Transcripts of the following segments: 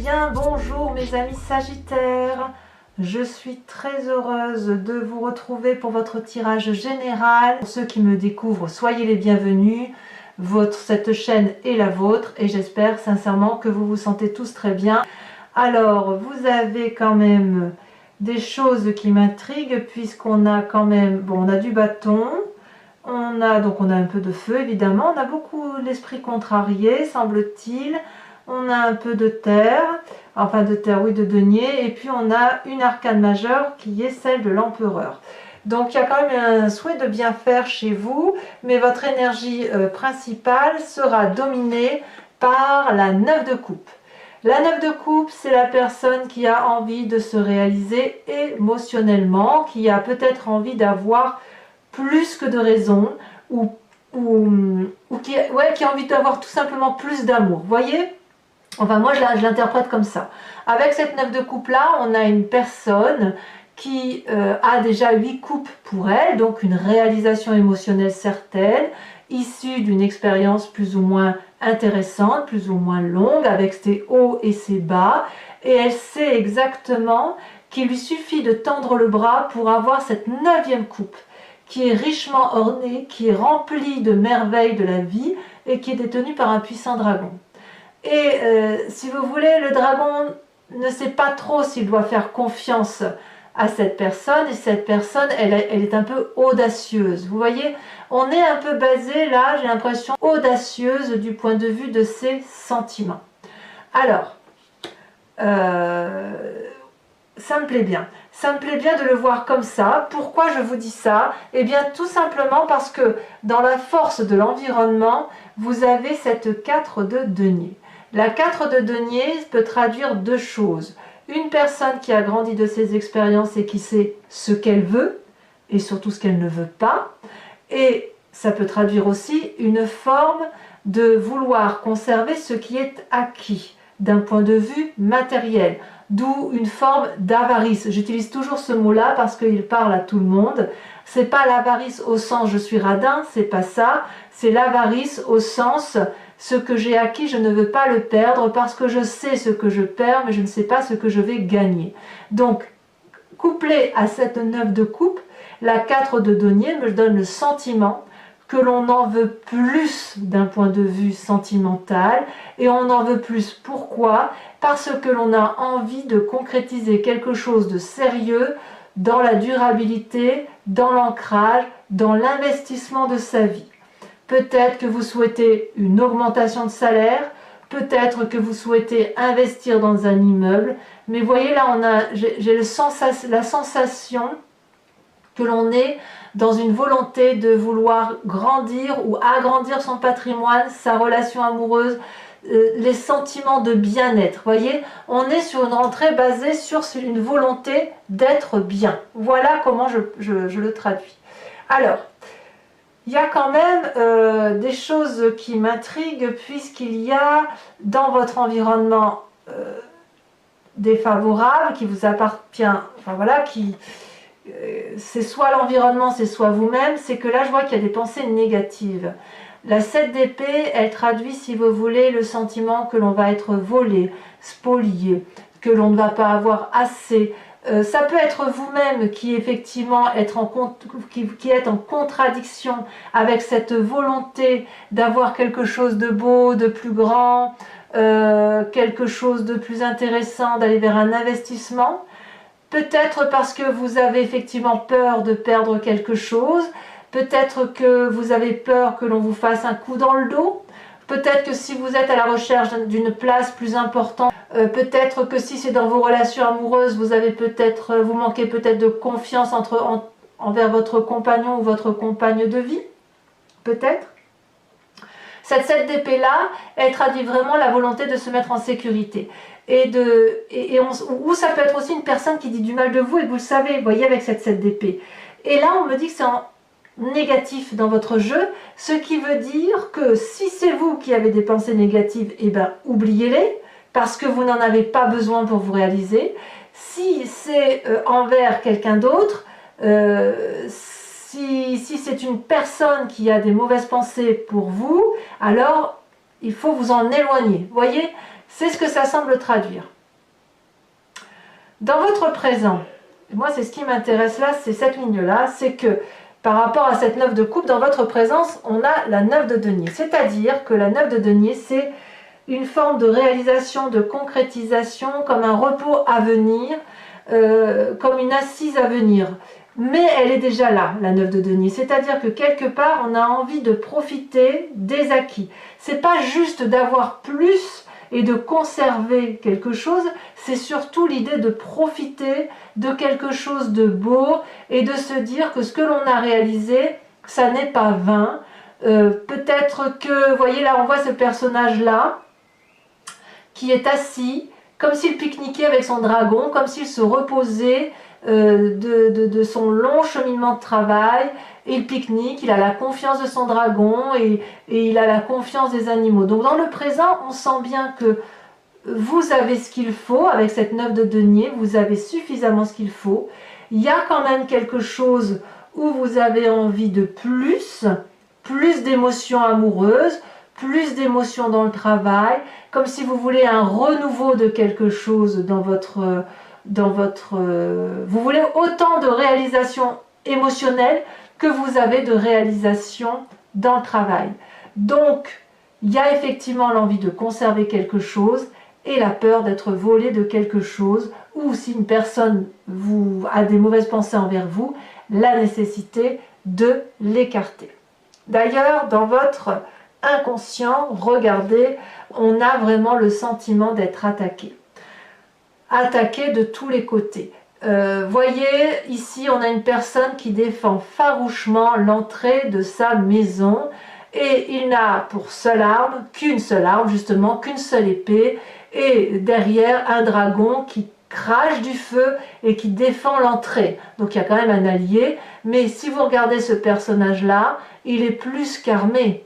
bien, bonjour mes amis Sagittaires. Je suis très heureuse de vous retrouver pour votre tirage général. Pour ceux qui me découvrent, soyez les bienvenus. Cette chaîne est la vôtre et j'espère sincèrement que vous vous sentez tous très bien. Alors, vous avez quand même des choses qui m'intriguent puisqu'on a quand même, bon, on a du bâton, on a un peu de feu évidemment, on a beaucoup l'esprit contrarié semble-t-il. On a un peu de terre, enfin de terre, oui, de denier, et puis on a une arcane majeure qui est celle de l'empereur. Donc il y a quand même un souhait de bien faire chez vous, mais votre énergie principale sera dominée par la 9 de coupe. La 9 de coupe, c'est la personne qui a envie de se réaliser émotionnellement, qui a peut-être envie d'avoir plus que de raison, ou qui a envie d'avoir tout simplement plus d'amour. Vous voyez ? Enfin, moi, je l'interprète comme ça. Avec cette 9 de coupe-là, on a une personne qui a déjà 8 coupes pour elle, donc une réalisation émotionnelle certaine, issue d'une expérience plus ou moins intéressante, plus ou moins longue, avec ses hauts et ses bas, et elle sait exactement qu'il lui suffit de tendre le bras pour avoir cette 9e coupe, qui est richement ornée, qui est remplie de merveilles de la vie, et qui est détenue par un puissant dragon. Et si vous voulez, le dragon ne sait pas trop s'il doit faire confiance à cette personne, et cette personne, elle est un peu audacieuse. Vous voyez, on est un peu basé là, j'ai l'impression, audacieuse du point de vue de ses sentiments. Alors, ça me plaît bien. Ça me plaît bien de le voir comme ça. Pourquoi je vous dis ça? Eh bien, tout simplement parce que dans la force de l'environnement, vous avez cette 4 de denier. La 4 de denier peut traduire deux choses. Une personne qui a grandi de ses expériences et qui sait ce qu'elle veut, et surtout ce qu'elle ne veut pas. Et ça peut traduire aussi une forme de vouloir conserver ce qui est acquis, d'un point de vue matériel. D'où une forme d'avarice. J'utilise toujours ce mot-là parce qu'il parle à tout le monde. C'est pas l'avarice au sens je suis radin, c'est pas ça. C'est l'avarice au sens ce que j'ai acquis, je ne veux pas le perdre parce que je sais ce que je perds, mais je ne sais pas ce que je vais gagner. Donc, couplé à cette 9 de coupe, la 4 de denier me donne le sentiment que l'on en veut plus d'un point de vue sentimental, et on en veut plus. Pourquoi? Parce que l'on a envie de concrétiser quelque chose de sérieux dans la durabilité, dans l'ancrage, dans l'investissement de sa vie. Peut-être que vous souhaitez une augmentation de salaire, peut-être que vous souhaitez investir dans un immeuble, mais voyez là, j'ai la sensation que l'on est dans une volonté de vouloir grandir ou agrandir son patrimoine, sa relation amoureuse, les sentiments de bien-être. Voyez, on est sur une rentrée basée sur une volonté d'être bien. Voilà comment je le traduis. Alors, il y a quand même des choses qui m'intriguent puisqu'il y a dans votre environnement défavorable qui vous appartient, enfin voilà, c'est soit l'environnement, c'est soit vous-même, c'est que là je vois qu'il y a des pensées négatives. La 7 d'épée, elle traduit, si vous voulez, le sentiment que l'on va être volé, spolié, que l'on ne va pas avoir assez. Ça peut être vous-même qui effectivement qui êtes en contradiction avec cette volonté d'avoir quelque chose de beau, de plus grand, quelque chose de plus intéressant, d'aller vers un investissement. Peut-être parce que vous avez effectivement peur de perdre quelque chose, peut-être que vous avez peur que l'on vous fasse un coup dans le dos, peut-être que si vous êtes à la recherche d'une place plus importante, peut-être que si c'est dans vos relations amoureuses, vous manquez peut-être de confiance envers votre compagnon ou votre compagne de vie, peut-être. Cette 7 d'épée là, elle traduit vraiment la volonté de se mettre en sécurité. Ou ça peut être aussi une personne qui dit du mal de vous et vous le savez, vous voyez, avec cette 7 d'épée. Et là, on me dit que c'est en négatif dans votre jeu, ce qui veut dire que si c'est vous qui avez des pensées négatives, eh ben oubliez-les, parce que vous n'en avez pas besoin pour vous réaliser. Si c'est envers quelqu'un d'autre, si c'est une personne qui a des mauvaises pensées pour vous, alors il faut vous en éloigner. Vous voyez, c'est ce que ça semble traduire. Dans votre présent, moi c'est ce qui m'intéresse là, c'est cette ligne-là, c'est que par rapport à cette 9 de coupe, dans votre présence, on a la 9 de denier. C'est-à-dire que la 9 de denier, c'est une forme de réalisation, de concrétisation, comme un repos à venir, comme une assise à venir. Mais elle est déjà là, la 9 de denier. C'est-à-dire que quelque part, on a envie de profiter des acquis. C'est pas juste d'avoir plus et de conserver quelque chose, c'est surtout l'idée de profiter de quelque chose de beau et de se dire que ce que l'on a réalisé, ça n'est pas vain. Peut-être que, vous voyez là, on voit ce personnage-là qui est assis, comme s'il pique-niquait avec son dragon, comme s'il se reposait de son long cheminement de travail. Il pique-nique, il a la confiance de son dragon et il a la confiance des animaux. Donc dans le présent, on sent bien que vous avez ce qu'il faut avec cette 9 de denier, vous avez suffisamment ce qu'il faut. Il y a quand même quelque chose où vous avez envie de plus d'émotions amoureuses, plus d'émotions dans le travail, comme si vous voulez un renouveau de quelque chose vous voulez autant de réalisation émotionnelle que vous avez de réalisation dans le travail. Donc, il y a effectivement l'envie de conserver quelque chose et la peur d'être volé de quelque chose, ou si une personne a des mauvaises pensées envers vous, la nécessité de l'écarter. D'ailleurs, dans votre inconscient, regardez, on a vraiment le sentiment d'être attaqué. Attaqué de tous les côtés. Voyez, ici, on a une personne qui défend farouchement l'entrée de sa maison et il n'a pour seule arme, justement, qu'une seule épée et derrière un dragon qui crache du feu et qui défend l'entrée. Donc il y a quand même un allié, mais si vous regardez ce personnage-là, il est plus qu'armé.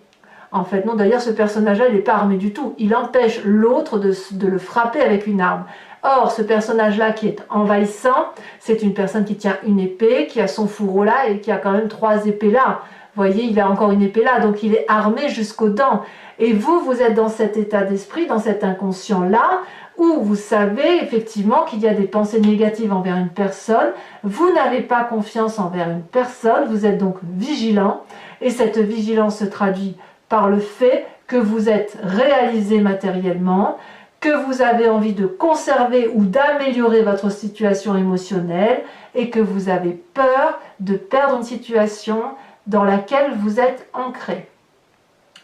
En fait, non, d'ailleurs, ce personnage-là, il n'est pas armé du tout. Il empêche l'autre de le frapper avec une arme. Or, ce personnage-là qui est envahissant, c'est une personne qui tient une épée, qui a son fourreau là et qui a quand même 3 épées là. Vous voyez, il a encore une épée là, donc il est armé jusqu'aux dents. Et vous, vous êtes dans cet état d'esprit, dans cet inconscient-là, où vous savez effectivement qu'il y a des pensées négatives envers une personne, vous n'avez pas confiance envers une personne, vous êtes donc vigilant, et cette vigilance se traduit par le fait que vous êtes réalisé matériellement, que vous avez envie de conserver ou d'améliorer votre situation émotionnelle et que vous avez peur de perdre une situation dans laquelle vous êtes ancré.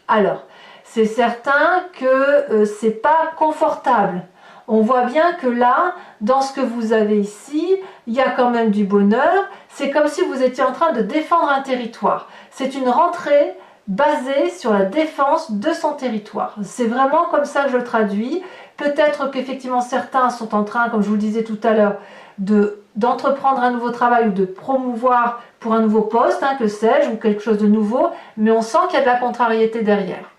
Alors, c'est certain que c'est pas confortable. On voit bien que là, dans ce que vous avez ici, il y a quand même du bonheur. C'est comme si vous étiez en train de défendre un territoire. C'est une rentrée basée sur la défense de son territoire. C'est vraiment comme ça que je le traduis. Peut-être qu'effectivement certains sont en train, comme je vous le disais tout à l'heure, d'entreprendre un nouveau travail ou de promouvoir pour un nouveau poste, que sais-je, ou quelque chose de nouveau, mais on sent qu'il y a de la contrariété derrière.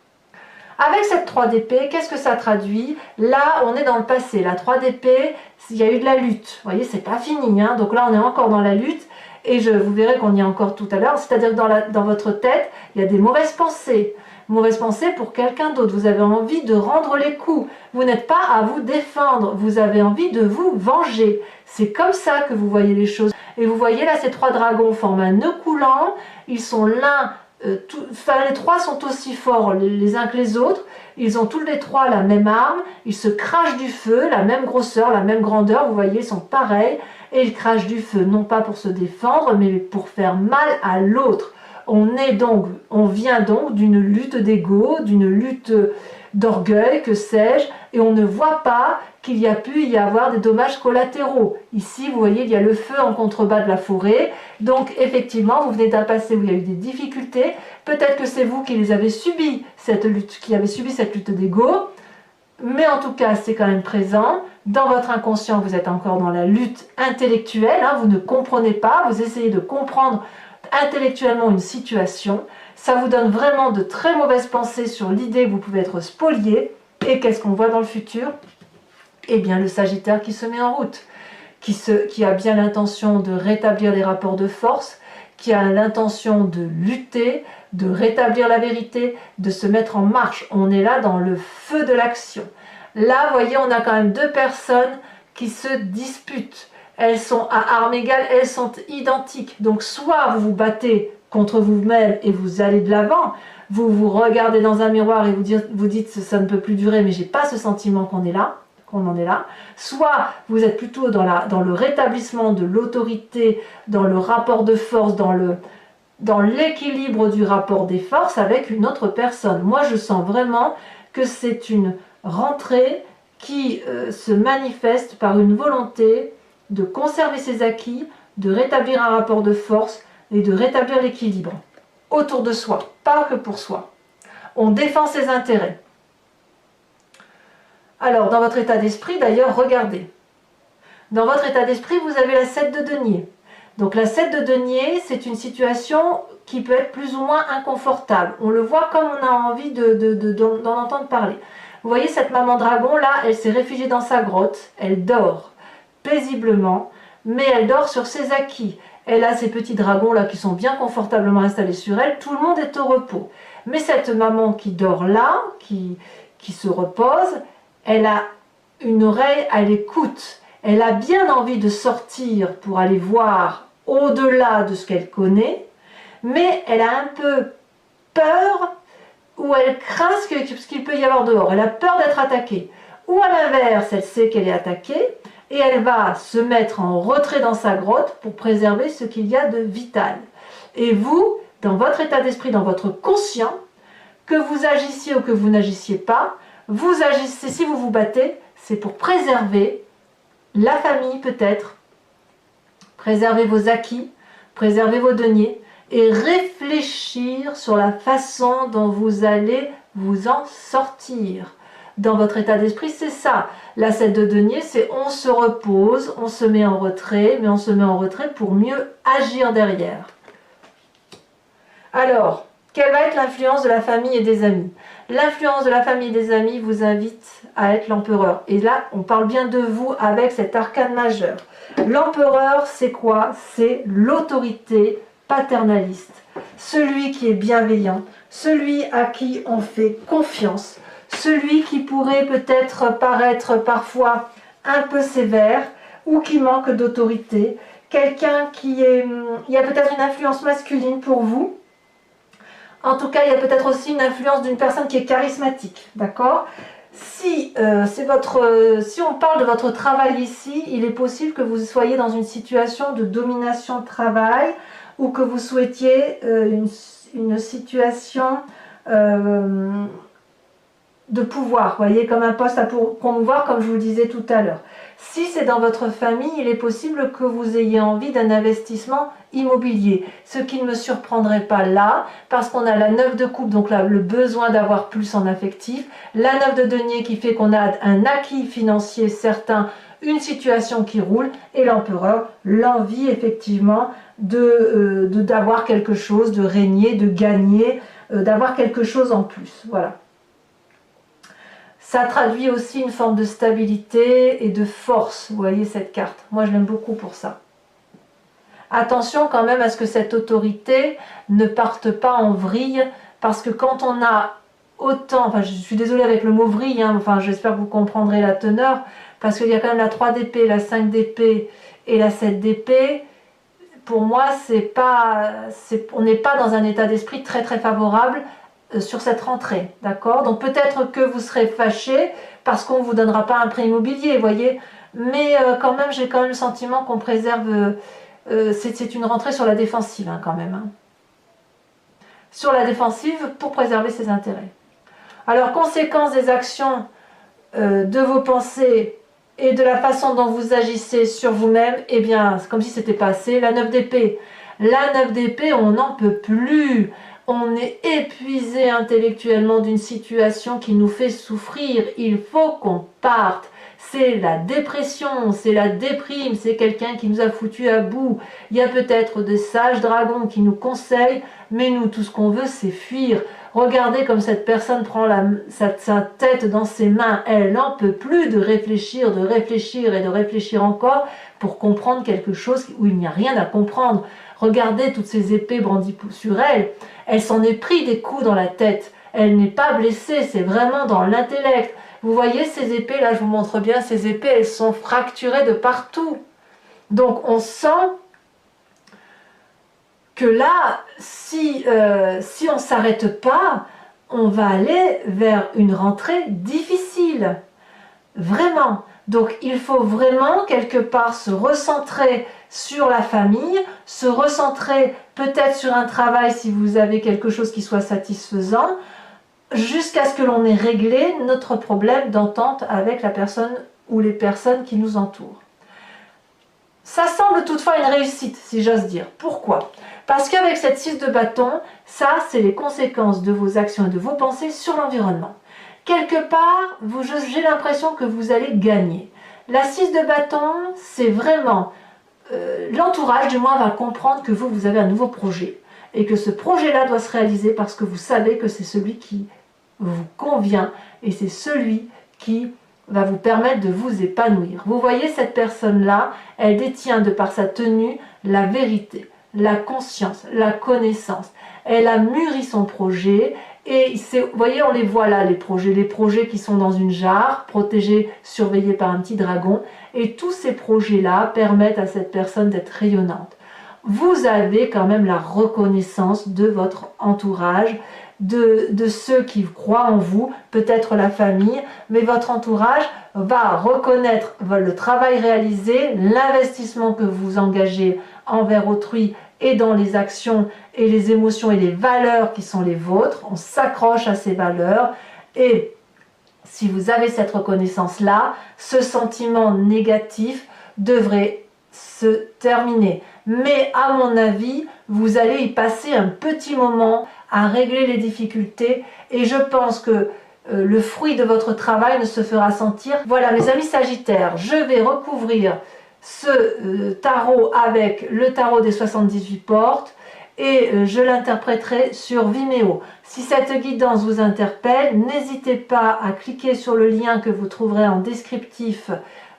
Avec cette 3 d'épée, qu'est-ce que ça traduit? Là, on est dans le passé. La 3 d'épée, il y a eu de la lutte. Vous voyez, c'est pas fini. Donc là, on est encore dans la lutte. Et vous verrez qu'on y est encore tout à l'heure. C'est-à-dire que dans votre tête, il y a des mauvaises pensées. Mauvaises pensées pour quelqu'un d'autre. Vous avez envie de rendre les coups. Vous n'êtes pas à vous défendre. Vous avez envie de vous venger. C'est comme ça que vous voyez les choses. Et vous voyez là, ces 3 dragons forment un nœud coulant. Ils sont l'un... les 3 sont aussi forts les uns que les autres, ils ont tous les 3 la même arme, ils se crachent du feu, la même grosseur, la même grandeur, vous voyez, ils sont pareils, et ils crachent du feu, non pas pour se défendre, mais pour faire mal à l'autre. On vient donc d'une lutte d'ego, d'une lutte d'orgueil, que sais-je, et on ne voit pas qu'il y a pu y avoir des dommages collatéraux. Ici, vous voyez, il y a le feu en contrebas de la forêt, donc effectivement, vous venez d'un passé où il y a eu des difficultés, peut-être que c'est vous qui les avez subi, cette lutte d'ego, mais en tout cas, c'est quand même présent. Dans votre inconscient, vous êtes encore dans la lutte intellectuelle, vous ne comprenez pas, vous essayez de comprendre intellectuellement une situation, ça vous donne vraiment de très mauvaises pensées sur l'idée que vous pouvez être spolié. Et qu'est-ce qu'on voit dans le futur? Eh bien, le Sagittaire qui se met en route, qui a bien l'intention de rétablir les rapports de force, qui a l'intention de lutter, de rétablir la vérité, de se mettre en marche. On est là dans le feu de l'action. Là, vous voyez, on a quand même 2 personnes qui se disputent. Elles sont à armes égales, elles sont identiques. Donc soit vous vous battez contre vous-même et vous allez de l'avant, vous vous regardez dans un miroir et vous dites ça ne peut plus durer, mais j'ai pas ce sentiment qu'on en est là. Soit vous êtes plutôt dans le rétablissement de l'autorité, dans le rapport de force, dans l'équilibre du rapport des forces avec une autre personne. Moi, je sens vraiment que c'est une rentrée qui se manifeste par une volonté de conserver ses acquis, de rétablir un rapport de force et de rétablir l'équilibre autour de soi, pas que pour soi. On défend ses intérêts. Alors, dans votre état d'esprit, d'ailleurs, regardez. Dans votre état d'esprit, vous avez la 7 de denier. Donc la 7 de denier, c'est une situation qui peut être plus ou moins inconfortable. On le voit comme on a envie d'en entendre parler. Vous voyez cette maman dragon là, elle s'est réfugiée dans sa grotte, elle dort paisiblement, mais elle dort sur ses acquis. Elle a ces petits dragons là qui sont bien confortablement installés sur elle, tout le monde est au repos. Mais cette maman qui dort là, qui se repose, elle a une oreille à l'écoute. Elle a bien envie de sortir pour aller voir au-delà de ce qu'elle connaît, mais elle a un peu peur ou elle craint ce qu'il peut y avoir dehors. Elle a peur d'être attaquée. Ou à l'inverse, elle sait qu'elle est attaquée et elle va se mettre en retrait dans sa grotte pour préserver ce qu'il y a de vital. Et vous, dans votre état d'esprit, dans votre conscient, que vous agissiez ou que vous n'agissiez pas, vous agissez, si vous vous battez, c'est pour préserver la famille peut-être, préserver vos acquis, préserver vos deniers et réfléchir sur la façon dont vous allez vous en sortir. Dans votre état d'esprit, c'est ça. La 7 de denier, c'est on se repose, on se met en retrait, mais on se met en retrait pour mieux agir derrière. Alors, quelle va être l'influence de la famille et des amis? L'influence de la famille et des amis vous invite à être l'empereur. Et là, on parle bien de vous avec cet arcane majeur. L'empereur, c'est quoi? C'est l'autorité paternaliste. Celui qui est bienveillant, celui à qui on fait confiance, celui qui pourrait peut-être paraître parfois un peu sévère ou qui manque d'autorité. Quelqu'un qui est... Il y a peut-être une influence masculine pour vous. En tout cas, il y a peut-être aussi une influence d'une personne qui est charismatique, d'accord? Si on parle de votre travail ici, il est possible que vous soyez dans une situation de domination de travail ou que vous souhaitiez une situation de pouvoir, voyez, comme un poste à promouvoir, comme je vous le disais tout à l'heure. Si c'est dans votre famille, il est possible que vous ayez envie d'un investissement immobilier, ce qui ne me surprendrait pas là, parce qu'on a la 9 de coupe, donc là, le besoin d'avoir plus en affectif, la 9 de denier qui fait qu'on a un acquis financier certain, une situation qui roule, et l'empereur, l'envie effectivement d'avoir quelque chose, de régner, de gagner, d'avoir quelque chose en plus, voilà. Ça traduit aussi une forme de stabilité et de force, vous voyez cette carte. Moi, je l'aime beaucoup pour ça. Attention quand même à ce que cette autorité ne parte pas en vrille, parce que quand on a autant, enfin je suis désolée avec le mot vrille, hein, enfin j'espère que vous comprendrez la teneur, parce qu'il y a quand même la 3 d'épée, la 5 d'épée et la 7 d'épée. Pour moi, on n'est pas dans un état d'esprit très très favorable sur cette rentrée, d'accord? Donc peut-être que vous serez fâché parce qu'on ne vous donnera pas un prêt immobilier, vous voyez, mais quand même, j'ai quand même le sentiment qu'on préserve, c'est une rentrée sur la défensive hein, quand même. Hein. Sur la défensive pour préserver ses intérêts. Alors, conséquence des actions de vos pensées et de la façon dont vous agissez sur vous-même, eh bien, c'est comme si c'était pas assez. La 9 d'épée. La 9 d'épée, on n'en peut plus. On est épuisé intellectuellement d'une situation qui nous fait souffrir. Il faut qu'on parte. C'est la dépression, c'est la déprime, c'est quelqu'un qui nous a foutu à bout. Il y a peut-être des sages dragons qui nous conseillent, mais nous, tout ce qu'on veut, c'est fuir. Regardez comme cette personne prend sa tête dans ses mains. Elle n'en peut plus de réfléchir et de réfléchir encore pour comprendre quelque chose où il n'y a rien à comprendre. Regardez toutes ces épées brandies sur elle. Elle s'en est pris des coups dans la tête. Elle n'est pas blessée, c'est vraiment dans l'intellect. Vous voyez ces épées, là je vous montre bien, ces épées, elles sont fracturées de partout. Donc on sent que là, si on ne s'arrête pas, on va aller vers une rentrée difficile. Vraiment. Donc il faut vraiment quelque part se recentrer sur la famille, se recentrer peut-être sur un travail si vous avez quelque chose qui soit satisfaisant, jusqu'à ce que l'on ait réglé notre problème d'entente avec la personne ou les personnes qui nous entourent. Ça semble toutefois une réussite, si j'ose dire. Pourquoi? Parce qu'avec cette 6 de bâton, ça c'est les conséquences de vos actions et de vos pensées sur l'environnement. Quelque part, j'ai l'impression que vous allez gagner. La 6 de bâton, c'est vraiment l'entourage, du moins, va comprendre que vous avez un nouveau projet. Et que ce projet-là doit se réaliser parce que vous savez que c'est celui qui vous convient. Et c'est celui qui va vous permettre de vous épanouir. Vous voyez, cette personne-là, elle détient de par sa tenue la vérité, la conscience, la connaissance. Elle a mûri son projet. Et vous voyez, on les voit là, les projets qui sont dans une jarre, protégés, surveillés par un petit dragon. Et tous ces projets-là permettent à cette personne d'être rayonnante. Vous avez quand même la reconnaissance de votre entourage, de ceux qui croient en vous, peut-être la famille, mais votre entourage va reconnaître le travail réalisé, l'investissement que vous engagez envers autrui et dans les actions et les émotions et les valeurs qui sont les vôtres. On s'accroche à ces valeurs et si vous avez cette reconnaissance-là, ce sentiment négatif devrait se terminer. Mais à mon avis, vous allez y passer un petit moment à régler les difficultés et je pense que le fruit de votre travail ne se fera sentir. Voilà mes amis Sagittaires, je vais recouvrir ce tarot avec le tarot des 78 portes et je l'interpréterai sur Vimeo. Si cette guidance vous interpelle, n'hésitez pas à cliquer sur le lien que vous trouverez en descriptif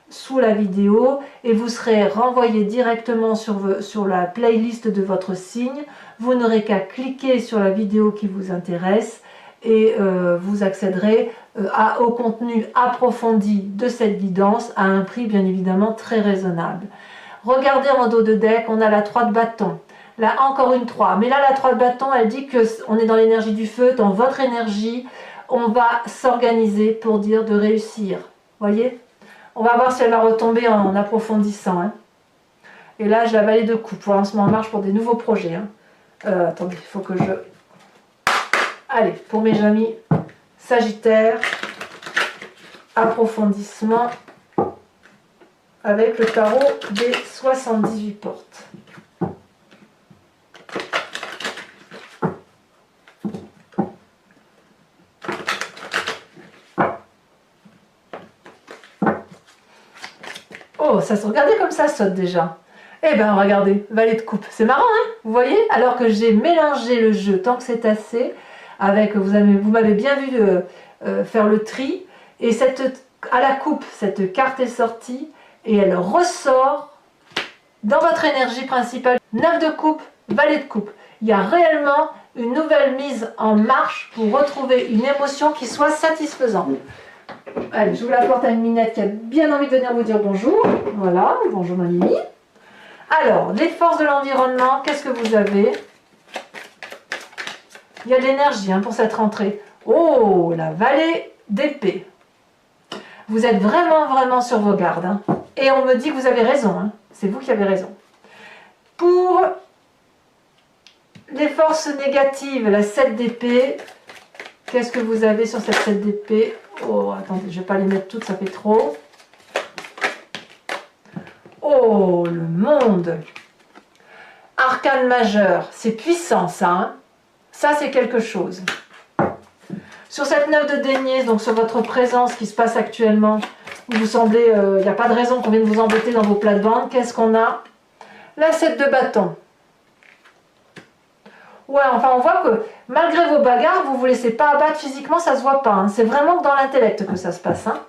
sous la vidéo et vous serez renvoyé directement sur la playlist de votre signe. Vous n'aurez qu'à cliquer sur la vidéo qui vous intéresse et vous accéderez au contenu approfondi de cette guidance à un prix bien évidemment très raisonnable. Regardez en dos de deck, on a la 3 de bâton. Là encore une 3, mais là la 3 de bâton elle dit qu'on est dans l'énergie du feu, dans votre énergie, on va s'organiser pour dire de réussir, voyez. On va voir si elle va retomber en approfondissant. Hein. Et là, je la balai de coupe pour lancement en marche pour des nouveaux projets. Hein. Attendez, il faut que je... Allez, pour mes amis Sagittaires, approfondissement avec le tarot des 78 portes. Oh, ça se regardait comme ça saute déjà. Eh ben regardez, valet de coupe. C'est marrant, hein? Vous voyez? Alors que j'ai mélangé le jeu tant que c'est assez, avec, vous m'avez bien vu faire le tri, et à la coupe, cette carte est sortie, et elle ressort dans votre énergie principale. 9 de coupe, valet de coupe. Il y a réellement une nouvelle mise en marche pour retrouver une émotion qui soit satisfaisante. Allez, j'ouvre la porte à une minette qui a bien envie de venir vous dire bonjour. Voilà, bonjour ma Mimi. Alors, les forces de l'environnement, qu'est-ce que vous avez? Il y a de l'énergie pour cette rentrée. Oh, la vallée d'épée. Vous êtes vraiment sur vos gardes. Hein. Et on me dit que vous avez raison. Hein. C'est vous qui avez raison. Pour les forces négatives, la 7 d'épée, qu'est-ce que vous avez sur cette 7 d'épée? Oh, attendez, je ne vais pas les mettre toutes, ça fait trop. Oh, le monde. Arcane majeur, c'est puissant ça. Hein. Ça, c'est quelque chose. Sur cette 9 de denier, donc sur votre présence qui se passe actuellement, vous semblez, il n'y a pas de raison qu'on vienne vous embêter dans vos plates-bandes. Qu'est-ce qu'on a? La 7 de bâton. Ouais, enfin on voit que malgré vos bagarres, vous ne vous laissez pas abattre physiquement, ça se voit pas. Hein. C'est vraiment dans l'intellect que ça se passe. Hein.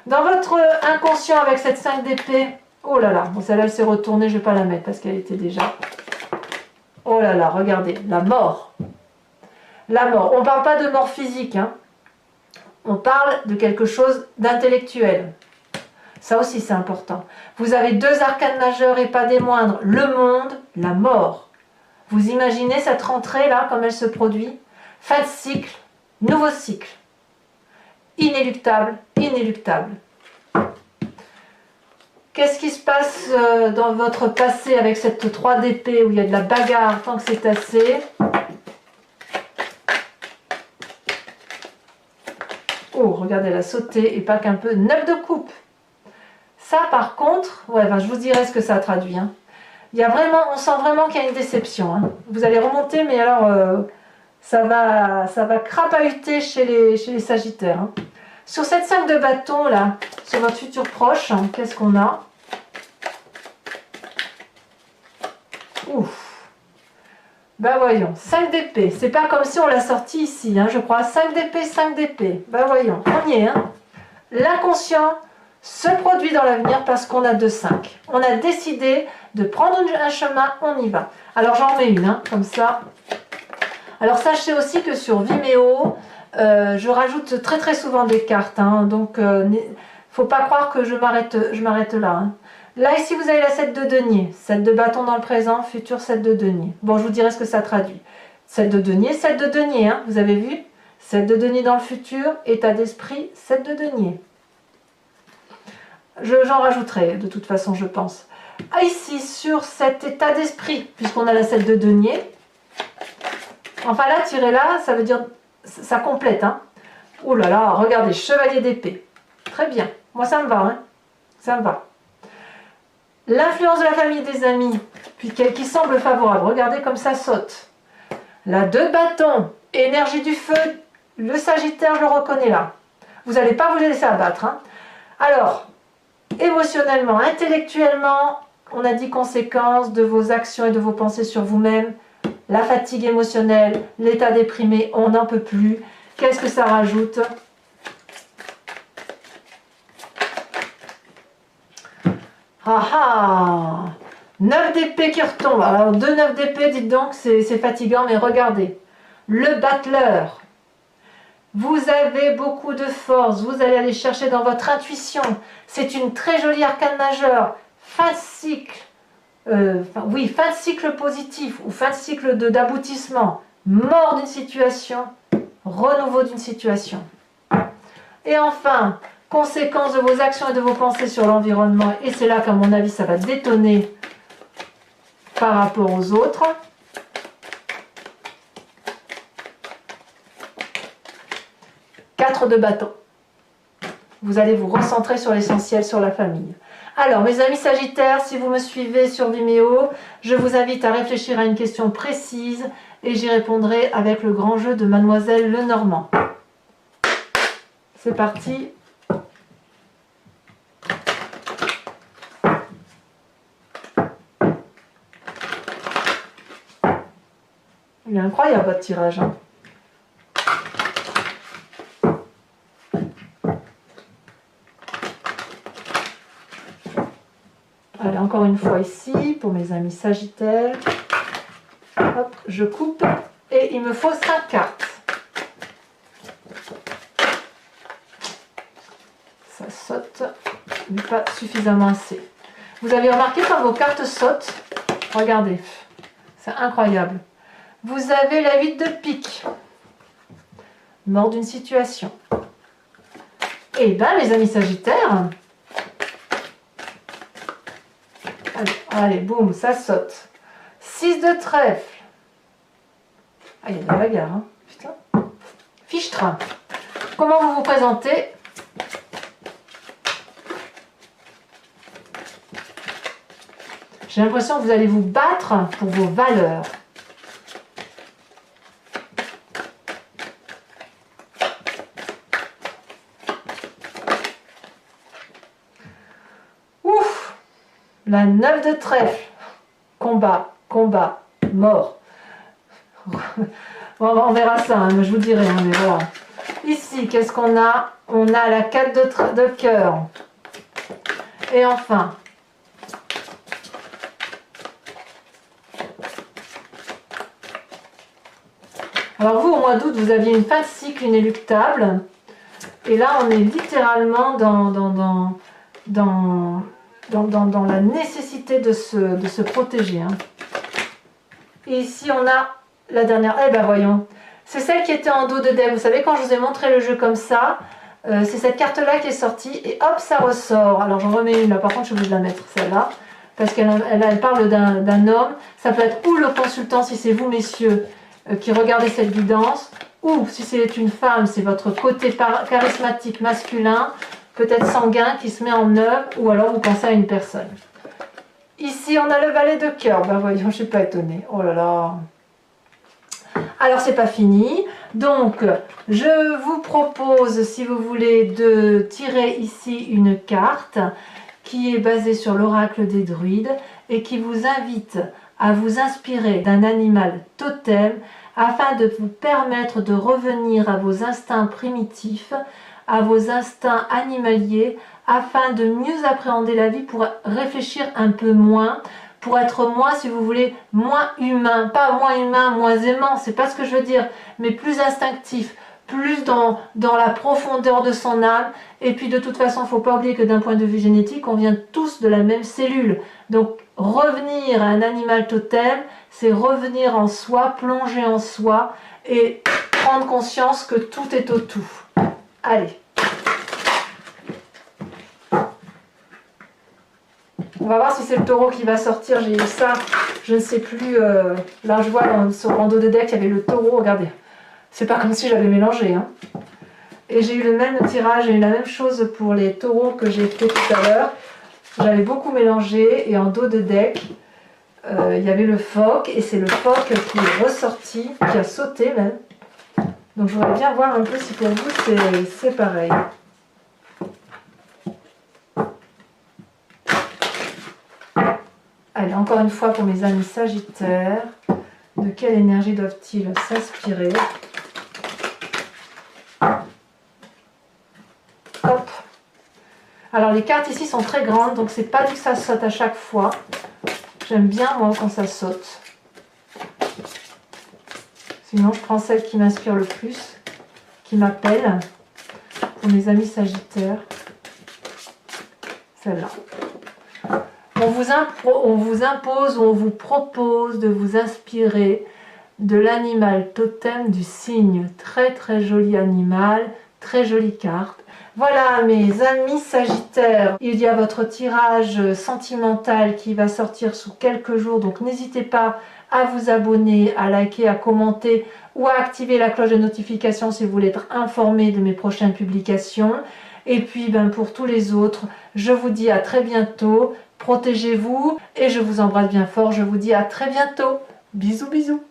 Dans votre inconscient avec cette 5 d'épée, oh là là, bon, celle-là elle s'est retournée, je ne vais pas la mettre parce qu'elle était déjà... Oh là là, regardez, la mort. La mort, on ne parle pas de mort physique. Hein. on parle de quelque chose d'intellectuel. Ça aussi, c'est important. Vous avez deux arcanes majeures et pas des moindres. Le monde, la mort. Vous imaginez cette rentrée-là, comme elle se produit? Fin de cycle, nouveau cycle. Inéluctable, inéluctable. Qu'est-ce qui se passe dans votre passé avec cette 3 d'épée où il y a de la bagarre tant que c'est assez? Oh, regardez, elle a sauté et pas qu'un peu. 9 de coupe. Ça, par contre, ouais, ben, je vous dirai ce que ça traduit. Hein. Il y a vraiment, on sent vraiment qu'il y a une déception. Hein. Vous allez remonter, mais alors, ça va crapahuter chez les Sagittaires. Hein. Sur cette 5 de bâton, là, sur votre futur proche, hein, qu'est-ce qu'on a? Ouf. Ben voyons, 5 d'épée. C'est pas comme si on l'a sorti ici, hein, je crois. 5 d'épée, 5 d'épée. Ben voyons, on y est. Hein. L'inconscient se produit dans l'avenir parce qu'on a 2-5. On a décidé de prendre un chemin, on y va. Alors j'en mets une, hein, comme ça. Alors sachez aussi que sur Vimeo, je rajoute très très souvent des cartes. Hein, donc faut pas croire que je m'arrête là. Hein. Là ici vous avez la 7 de denier. 7 de bâton dans le présent, futur 7 de denier. Bon, je vous dirai ce que ça traduit. 7 de denier, 7 de denier, hein, vous avez vu? 7 de denier dans le futur, état d'esprit, 7 de denier. J'en rajouterai de toute façon, je pense. Ah, ici, sur cet état d'esprit, puisqu'on a la 7 de denier, enfin là, tirer là, ça veut dire, ça complète. Hein. Oh là là, regardez, chevalier d'épée. Très bien, moi ça me va. Hein. Ça me va. L'influence de la famille, des amis, puis qui semble favorable. Regardez comme ça saute. La 2 de bâton, énergie du feu, le Sagittaire, je le reconnais là. Vous n'allez pas vous laisser abattre. Hein. Alors, émotionnellement, intellectuellement, on a dit conséquences de vos actions et de vos pensées sur vous-même. La fatigue émotionnelle, l'état déprimé, on n'en peut plus. Qu'est-ce que ça rajoute? Ah ah, 9 d'épée qui retombe. Alors 2 9 d'épée, dites donc, c'est fatigant, mais regardez. Le battleur. Vous avez beaucoup de force, vous allez aller chercher dans votre intuition. C'est une très jolie arcane majeure. Fin de cycle. Oui, fin de cycle positif ou fin de cycle d'aboutissement. Mort d'une situation, renouveau d'une situation. Et enfin, conséquence de vos actions et de vos pensées sur l'environnement. Et c'est là qu'à mon avis, ça va détonner par rapport aux autres. De bâton. Vous allez vous recentrer sur l'essentiel, sur la famille. Alors, mes amis Sagittaires, si vous me suivez sur Vimeo, je vous invite à réfléchir à une question précise et j'y répondrai avec le grand jeu de Mademoiselle Lenormand. C'est parti. Il est incroyable votre tirage. Hein. Allez, encore une fois ici, pour mes amis Sagittaires. Hop, je coupe. Et il me faut 5 cartes. Ça saute, mais pas suffisamment assez. Vous avez remarqué quand vos cartes sautent? Regardez, c'est incroyable. Vous avez la 8 de pique. Mort d'une situation. Et bien, les amis Sagittaires... Allez, boum, ça saute. 6 de trèfle. Ah, il y a de la bagarre, hein. Putain. Fichtre. Comment vous vous présentez? J'ai l'impression que vous allez vous battre pour vos valeurs. La 9 de trèfle, combat, combat, mort. On verra ça, hein, je vous dirai. Hein, mais voilà. Ici, qu'est-ce qu'on a? On a la 4 de cœur. Et enfin, alors vous, au mois d'août, vous aviez une fin de cycle inéluctable. Et là, on est littéralement dans la nécessité de se protéger. Hein. Et ici, on a la dernière. Eh ben voyons. C'est celle qui était en dos de deck. Vous savez, quand je vous ai montré le jeu comme ça, c'est cette carte-là qui est sortie. Et hop, ça ressort. Alors, j'en remets une là. Par contre, je vais de la mettre, celle-là. Parce qu'elle parle d'un homme. Ça peut être ou le consultant, si c'est vous, messieurs, qui regardez cette guidance. Ou, si c'est une femme, c'est votre côté charismatique masculin, peut-être sanguin, qui se met en œuvre. Ou alors, vous pensez à une personne. Ici, on a le valet de cœur. Ben voyons, je ne suis pas étonnée. Oh là là. Alors, c'est pas fini. Donc, je vous propose, si vous voulez, de tirer ici une carte qui est basée sur l'oracle des druides et qui vous invite à vous inspirer d'un animal totem afin de vous permettre de revenir à vos instincts primitifs, à vos instincts animaliers, afin de mieux appréhender la vie, pour réfléchir un peu moins, pour être moins, si vous voulez, moins humain, pas moins humain, moins aimant, c'est pas ce que je veux dire, mais plus instinctif, plus dans la profondeur de son âme. Et puis de toute façon, il ne faut pas oublier que d'un point de vue génétique, on vient tous de la même cellule. Donc revenir à un animal totem, c'est revenir en soi, plonger en soi et prendre conscience que tout est au tout. Allez. On va voir si c'est le taureau qui va sortir. J'ai eu ça, je ne sais plus. Là, je vois sur en dos de deck, il y avait le taureau. Regardez, c'est pas comme si j'avais mélangé. Hein. Et j'ai eu le même tirage, j'ai eu la même chose pour les taureaux que j'ai fait tout à l'heure. J'avais beaucoup mélangé et en dos de deck, il y avait le phoque. Et c'est le phoque qui est ressorti, qui a sauté même. Donc, je voudrais bien voir un peu si pour vous c'est pareil. Allez, encore une fois pour mes amis Sagittaires, de quelle énergie doivent-ils s'inspirer? Hop. Alors les cartes ici sont très grandes, donc c'est pas dit que ça saute à chaque fois. J'aime bien moi quand ça saute. Sinon je prends celle qui m'inspire le plus, qui m'appelle, pour mes amis Sagittaires. Celle-là. On vous impose ou on vous propose de vous inspirer de l'animal totem du cygne. Très très joli animal, très jolie carte. Voilà mes amis Sagittaires, il y a votre tirage sentimental qui va sortir sous quelques jours. Donc n'hésitez pas à vous abonner, à liker, à commenter ou à activer la cloche de notification si vous voulez être informé de mes prochaines publications. Et puis pour tous les autres, je vous dis à très bientôt. Protégez-vous et je vous embrasse bien fort. Je vous dis à très bientôt. Bisous, bisous.